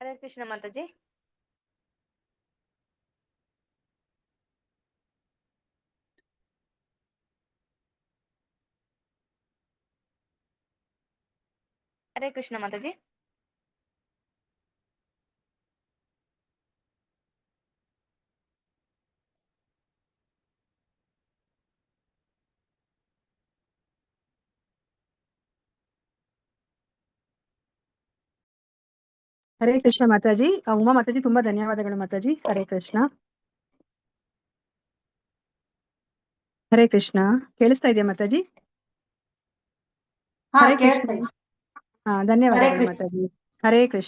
ಹರೇ ಕೃಷ್ಣ ಮಾತಾಜಿ. ಹರೇ ಕೃಷ್ಣ ಮಾತಾಜಿ. ಹರೇ ಕೃಷ್ಣ ಮಾತಾಜಿ. ಉಮಾ ಮಾತಾಜಿ ತುಂಬಾ ಧನ್ಯವಾದಗಳು ಮಾತಾಜಿ. ಹರೇ ಕೃಷ್ಣ. ಹರೇ ಕೃಷ್ಣ. ಕೇಳಿಸ್ತಾ ಇದೆಯಾ ಮಾತಾಜಿ? ಹರೇ ಕೃಷ್ಣ. ಧನ್ಯವಾದಗಳು ಮಾತಾಜಿ. ಹರೇ ಕೃಷ್ಣ.